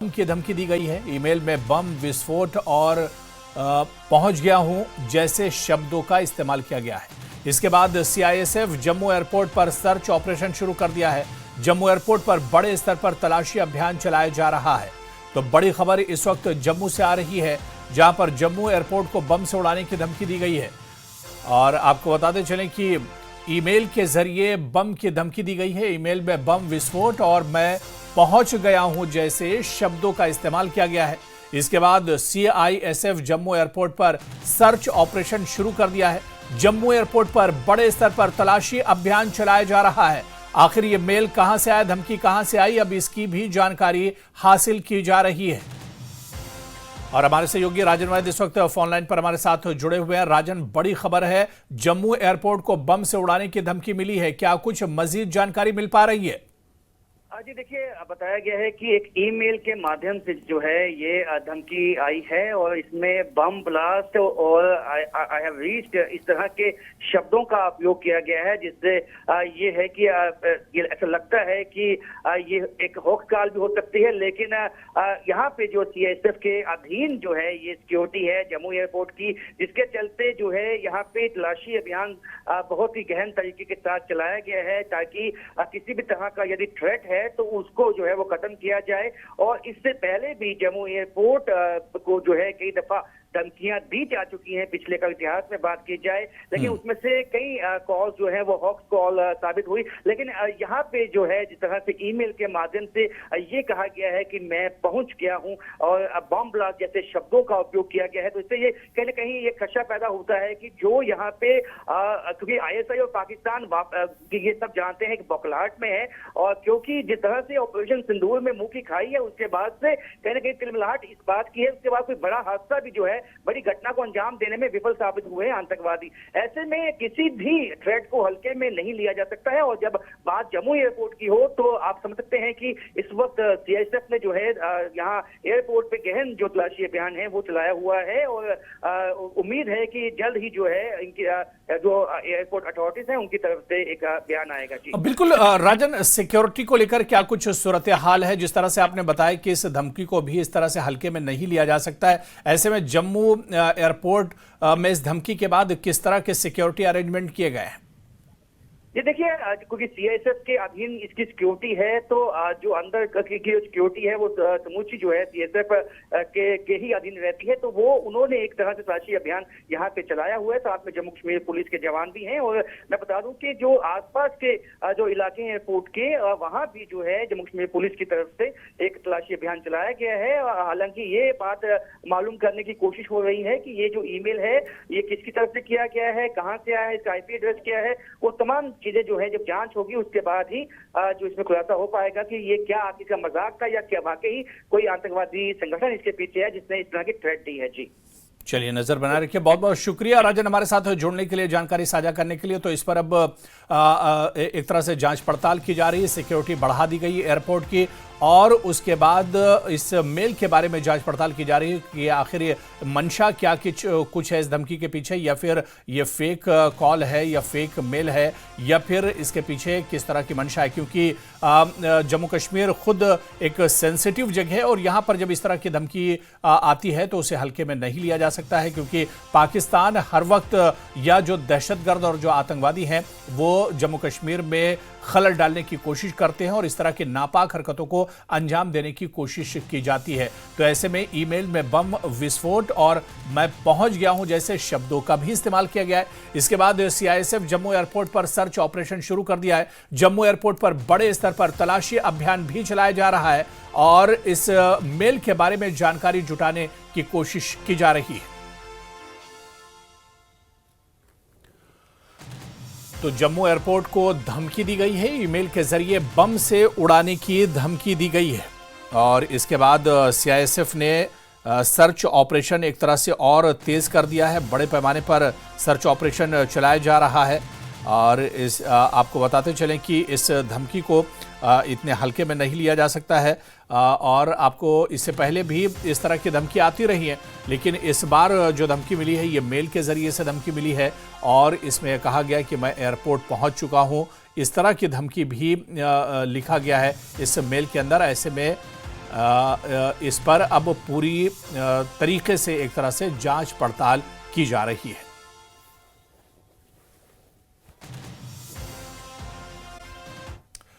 की धमकी दी गई है। ईमेल में बम विस्फोट और पहुंच गया हूं जैसे शब्दों का इस्तेमाल किया गया है। इसके बाद सीआईएसएफ जम्मू एयरपोर्ट पर सर्च ऑपरेशन शुरू कर दिया है। जम्मू एयरपोर्ट पर बड़े स्तर पर तलाशी अभियान चलाया जा रहा है। तो बड़ी खबर इस वक्त जम्मू से आ रही है, जहां पर जम्मू एयरपोर्ट को बम से उड़ाने की धमकी दी गई है। और आपको बताते चलें कि ईमेल के जरिए बम की धमकी दी गई है। ईमेल में बम विस्फोट और मैं पहुंच गया हूं जैसे शब्दों का इस्तेमाल किया गया है। इसके बाद सीआईएसएफ जम्मू एयरपोर्ट पर सर्च ऑपरेशन शुरू कर दिया है। जम्मू एयरपोर्ट पर बड़े स्तर पर तलाशी अभियान चलाया जा रहा है। आखिर ये मेल कहां से आया, धमकी कहां से आई, अब इसकी भी जानकारी हासिल की जा रही है। और हमारे सहयोगी राजन वैद इस वक्त फोन लाइन पर हमारे साथ जुड़े हुए हैं। राजन, बड़ी खबर है, जम्मू एयरपोर्ट को बम से उड़ाने की धमकी मिली है, क्या कुछ मजीद जानकारी मिल पा रही है? जी देखिए, बताया गया है कि एक ईमेल के माध्यम से जो है ये धमकी आई है और इसमें बम ब्लास्ट और आई हैव रीच्ड इस तरह के शब्दों का उपयोग किया गया है, जिससे ये है कि ये ऐसा लगता है कि ये एक होक्स कॉल भी हो सकती है। लेकिन यहाँ पे जो सीआईएसएफ के अधीन जो है ये सिक्योरिटी है जम्मू एयरपोर्ट की, जिसके चलते जो है यहाँ पे तलाशी अभियान बहुत ही गहन तरीके के साथ चलाया गया है, ताकि किसी भी तरह का यदि थ्रेट है तो उसको जो है वो खत्म किया जाए। और इससे पहले भी जम्मू एयरपोर्ट को जो है कई दफा धमकियां दी जा चुकी हैं पिछले का इतिहास में बात की जाए, लेकिन उसमें से कई कॉल जो है वो हॉक्स कॉल साबित हुई। लेकिन यहाँ पे जो है जिस तरह से ईमेल के माध्यम से ये कहा गया है कि मैं पहुंच गया हूं और बम ब्लास्ट जैसे शब्दों का उपयोग किया गया है, तो इससे ये कहीं ना कहीं ये खदशा पैदा होता है कि जो यहाँ पे क्योंकि आईएसआई और पाकिस्तान ये सब जानते हैं कि बौखलाहट में है, और क्योंकि जिस तरह से ऑपरेशन सिंदूर में मुंह की खाई है, उसके बाद से कहीं ना कहीं तिलमिलाहट इस बात की है, उसके बाद कोई बड़ा हादसा भी जो है बड़ी घटना को अंजाम देने में विफल साबित हुए हैं आतंकवादी। ऐसे में किसी भी थ्रेट को हल्के में नहीं लिया जा सकता है। और जब बात जम्मू एयरपोर्ट की हो तो आप समझ सकते हैं कि इस वक्त सीआईएसएफ ने जो है यहाँ एयरपोर्ट पे गहन जो तलाशी अभियान है वो चलाया हुआ है, और उम्मीद है कि जल्द ही जो है इनकी जो एयरपोर्ट अथॉरिटीज हैं उनकी तरफ से एक बयान आएगा। जी बिल्कुल राजन, सिक्योरिटी को लेकर क्या कुछ सूरत हाल है? जिस तरह से आपने बताया कि इस धमकी को भी इस तरह से हल्के में नहीं लिया जा सकता है, ऐसे में जम्मू एयरपोर्ट में इस धमकी के बाद किस तरह के सिक्योरिटी अरेंजमेंट किए गए हैं? ये देखिए, क्योंकि सीआईएसएफ के अधीन इसकी सिक्योरिटी है, तो जो अंदर की जो सिक्योरिटी है वो समूची जो है सीआईएसएफ के ही अधीन रहती है। तो वो उन्होंने एक तरह से तलाशी अभियान यहाँ पे चलाया हुआ है। साथ में जम्मू कश्मीर पुलिस के जवान भी हैं, और मैं बता दूं कि जो आसपास के जो इलाके हैं एयरपोर्ट के, वहाँ भी जो है जम्मू कश्मीर पुलिस की तरफ से एक तलाशी अभियान चलाया गया है। हालांकि ये बात मालूम करने की कोशिश हो रही है कि ये जो ईमेल है ये किसकी तरफ से किया गया है, कहाँ से आया है, इसका आईपी एड्रेस क्या है, वो तमाम चीजें जो है जब जांच होगी उसके बाद ही जो इसमें खुलासा हो पाएगा कि ये क्या आखिर का मजाक था या क्या वाकई कोई आतंकवादी संगठन इसके पीछे है जिसने इस तरह की थ्रेट दी है। जी चलिए, नजर बना रखिए। बहुत बहुत शुक्रिया राजन हमारे साथ जुड़ने के लिए, जानकारी साझा करने के लिए। तो इस पर अब एक तरह से जांच पड़ताल की जा रही है, सिक्योरिटी बढ़ा दी गई एयरपोर्ट की, और उसके बाद इस मेल के बारे में जांच पड़ताल की जा रही है कि आखिर ये मंशा क्या कुछ है इस धमकी के पीछे, या फिर ये फेक कॉल है या फेक मेल है, या फिर इसके पीछे किस तरह की मंशा है। क्योंकि जम्मू कश्मीर खुद एक सेंसिटिव जगह है, और यहाँ पर जब इस तरह की धमकी आती है तो उसे हल्के में नहीं लिया जा सकता है, क्योंकि पाकिस्तान हर वक्त या जो दहशतगर्द और जो आतंकवादी हैं वो जम्मू कश्मीर में खलल डालने की कोशिश करते हैं और इस तरह की नापाक हरकतों को अंजाम देने की कोशिश की जाती है। तो ऐसे में ईमेल में बम विस्फोट और मैं पहुंच गया हूं जैसे शब्दों का भी इस्तेमाल किया गया है। इसके बाद सीआईएसएफ जम्मू एयरपोर्ट पर सर्च ऑपरेशन शुरू कर दिया है। जम्मू एयरपोर्ट पर बड़े स्तर पर तलाशी अभियान भी चलाया जा रहा है, और इस मेल के बारे में जानकारी जुटाने की कोशिश की जा रही है। तो जम्मू एयरपोर्ट को धमकी दी गई है, ईमेल के जरिए बम से उड़ाने की धमकी दी गई है, और इसके बाद सीआईएसएफ ने सर्च ऑपरेशन एक तरह से और तेज कर दिया है। बड़े पैमाने पर सर्च ऑपरेशन चलाया जा रहा है, और इस आपको बताते चलें कि इस धमकी को इतने हल्के में नहीं लिया जा सकता है, और आपको इससे पहले भी इस तरह की धमकी आती रही है, लेकिन इस बार जो धमकी मिली है ये मेल के ज़रिए से धमकी मिली है, और इसमें कहा गया कि मैं एयरपोर्ट पहुंच चुका हूं, इस तरह की धमकी भी लिखा गया है इस मेल के अंदर। ऐसे में इस पर अब पूरी तरीके से एक तरह से जांच पड़ताल की जा रही है।